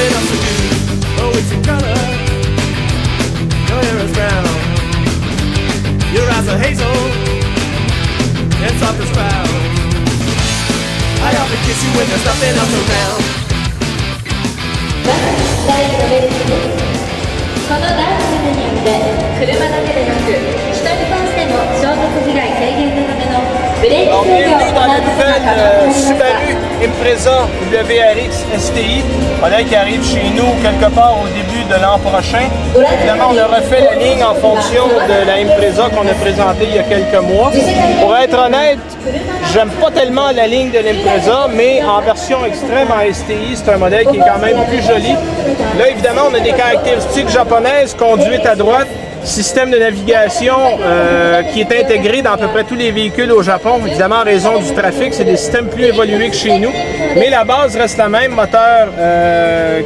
nothing else to do. Oh, it's your color, your hair is brown, your eyes are hazel and soft as clouds. I often kiss you when there's nothing else around. このダンスによって車だけでなく人に関しても衝突被害軽減のためのブレーキ制御を行うことが可能になりました。 Impreza WRX STI, modèle qui arrive chez nous quelque part au début de l'an prochain. Évidemment, on a refait la ligne en fonction de la Impreza qu'on a présentée il y a quelques mois. Pour être honnête, j'aime pas tellement la ligne de l'Impreza, mais en version extrême en STI, c'est un modèle qui est quand même plus joli. Là, évidemment, on a des caractéristiques japonaises, conduite à droite, système de navigation qui est intégré dans à peu près tous les véhicules au Japon. Évidemment, en raison du trafic, c'est des systèmes plus évolués que chez nous. Mais la base reste la même, moteur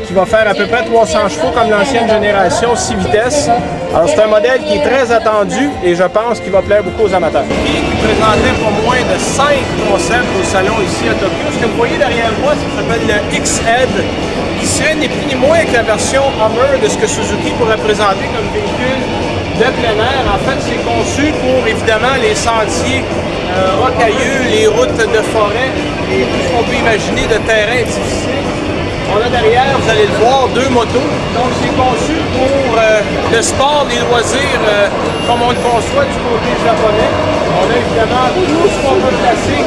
qui va faire à peu près 300 chevaux comme l'ancienne génération, 6 vitesses. Alors c'est un modèle qui est très attendu et je pense qu'il va plaire beaucoup aux amateurs. Qui présentait pas moins de 5 concepts au salon ici à Tokyo. Ce que vous voyez derrière moi, ça s'appelle le X-Head, qui serait ni plus ni moins que la version Hummer de ce que Suzuki pourrait présenter comme véhicule de plein air. En fait, c'est conçu pour évidemment les sentiers rocailleux, les routes de forêt et tout ce qu'on peut imaginer de terrain difficile. On a derrière, vous allez le voir, 2 motos. Donc c'est conçu pour le sport, les loisirs comme on le conçoit du côté japonais. On a évidemment tout ce qu'on peut placer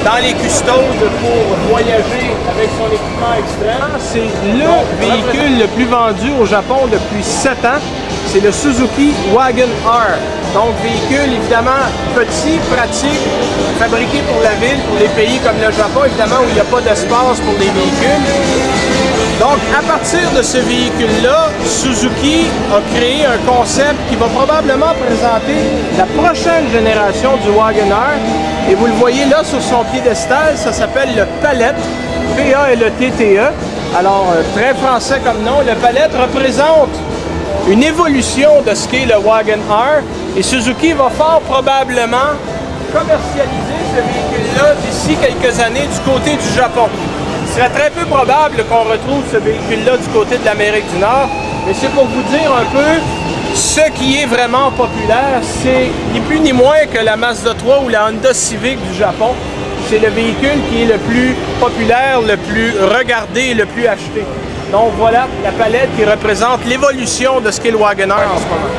dans les custodes pour voyager avec son équipement extrême. C'est le véhicule le plus vendu au Japon depuis 7 ans. C'est le Suzuki Wagon R. Donc, véhicule évidemment petit, pratique, fabriqué pour la ville, pour les pays comme le Japon, évidemment, où il n'y a pas d'espace pour les véhicules. Donc, à partir de ce véhicule-là, Suzuki a créé un concept qui va probablement présenter la prochaine génération du Wagon R. Et vous le voyez là sur son piédestal, ça s'appelle le Palette, P-A-L-E-T-T-E. Alors, très français comme nom, le Palette représente une évolution de ce qu'est le Wagon R et Suzuki va fort probablement commercialiser ce véhicule-là d'ici quelques années du côté du Japon. Il serait très peu probable qu'on retrouve ce véhicule-là du côté de l'Amérique du Nord, mais c'est pour vous dire un peu ce qui est vraiment populaire, c'est ni plus ni moins que la Mazda 3 ou la Honda Civic du Japon. C'est le véhicule qui est le plus populaire, le plus regardé et le plus acheté. Donc voilà la palette qui représente l'évolution de ce qu'est le Wagon R en ce moment.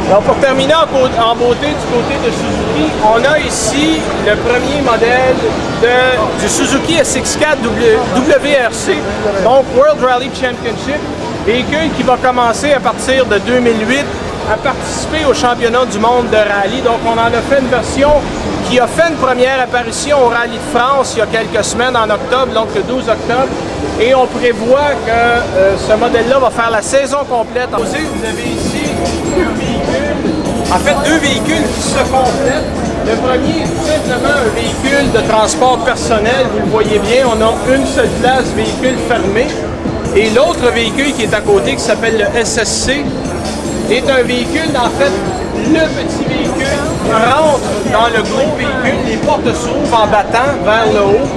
Donc pour terminer en beauté du côté de Suzuki, on a ici le premier modèle du Suzuki SX4 WRC, donc World Rally Championship, véhicule qui va commencer à partir de 2008 à participer au championnat du monde de rallye. Donc on en a fait une version qui a fait une première apparition au Rallye de France il y a quelques semaines en octobre, donc le 12 octobre. Et on prévoit que ce modèle-là va faire la saison complète. Vous avez ici deux véhicules qui se complètent. Le premier est tout simplement un véhicule de transport personnel. Vous le voyez bien, on a une seule place, véhicule fermé. Et l'autre véhicule qui est à côté, qui s'appelle le SSC, est un véhicule, en fait, le petit véhicule rentre dans le gros véhicule, les portes s'ouvrent en battant vers le haut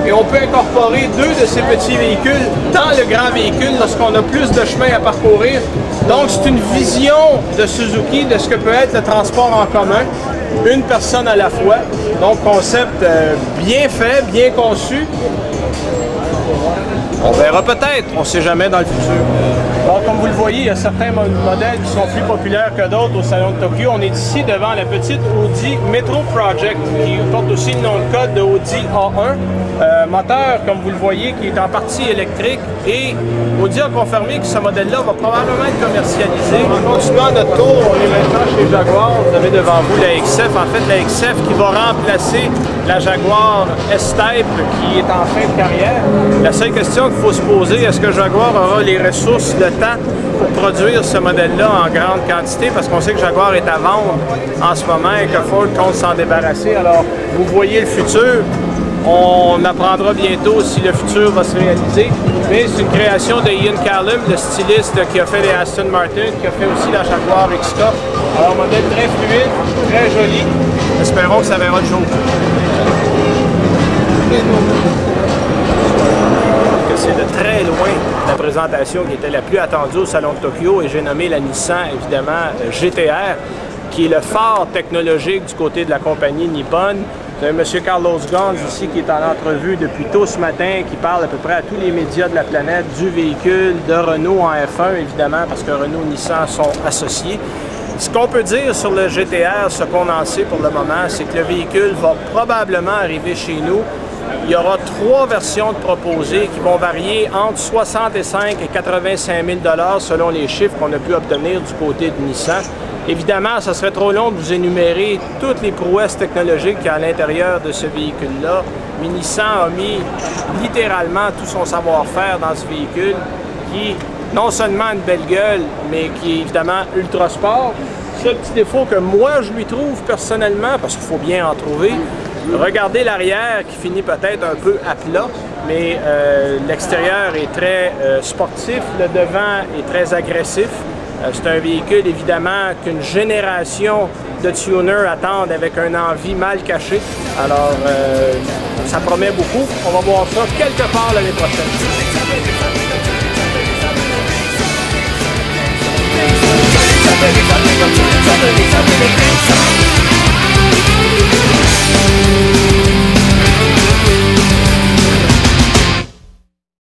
et on peut incorporer deux de ces petits véhicules dans le grand véhicule lorsqu'on a plus de chemin à parcourir. Donc c'est une vision de Suzuki de ce que peut être le transport en commun, une personne à la fois. Donc concept bien fait, bien conçu. On verra peut-être, on ne sait jamais dans le futur. Alors, comme vous le voyez, il y a certains modèles qui sont plus populaires que d'autres au Salon de Tokyo. On est ici devant la petite Audi Metro Project, qui porte aussi le nom de code de Audi A1. Moteur, comme vous le voyez, qui est en partie électrique. Et Audi a confirmé que ce modèle-là va probablement être commercialisé. En continuant notre tour, on est maintenant chez Jaguar. Vous avez devant vous la XF. En fait, la XF qui va remplacer la Jaguar S-Type qui est en fin de carrière. La seule question qu'il faut se poser, est-ce que Jaguar aura les ressources, le temps pour produire ce modèle-là en grande quantité? Parce qu'on sait que Jaguar est à vendre en ce moment et que Ford compte s'en débarrasser. Alors, vous voyez le futur. On apprendra bientôt si le futur va se réaliser. Mais c'est une création de Ian Callum, le styliste qui a fait les Aston Martin, qui a fait aussi la Jaguar XK. Alors, modèle très fluide, très joli. Espérons que ça verra le jour. que c'est de très loin la présentation qui était la plus attendue au Salon de Tokyo, et j'ai nommé la Nissan, évidemment, GT-R, qui est le phare technologique du côté de la compagnie Nippon. Vous avez M. Carlos Ghosn ici qui est en entrevue depuis tôt ce matin, qui parle à peu près à tous les médias de la planète du véhicule, de Renault en F1, évidemment, parce que Renault et Nissan sont associés. Ce qu'on peut dire sur le GT-R, ce qu'on en sait pour le moment, c'est que le véhicule va probablement arriver chez nous. Il y aura 3 versions de proposées qui vont varier entre 65 et 85 000 $ selon les chiffres qu'on a pu obtenir du côté de Nissan. Évidemment, ce serait trop long de vous énumérer toutes les prouesses technologiques qu'il y a à l'intérieur de ce véhicule-là. Mais Nissan a mis littéralement tout son savoir-faire dans ce véhicule qui, non seulement a une belle gueule, mais qui est évidemment ultra sport. Seul petit défaut que moi je lui trouve personnellement, parce qu'il faut bien en trouver, regardez l'arrière qui finit peut-être un peu à plat, mais l'extérieur est très sportif, le devant est très agressif. C'est un véhicule, évidemment, qu'une génération de tuners attendent avec une envie mal cachée. Alors, ça promet beaucoup. On va voir ça quelque part l'année prochaine.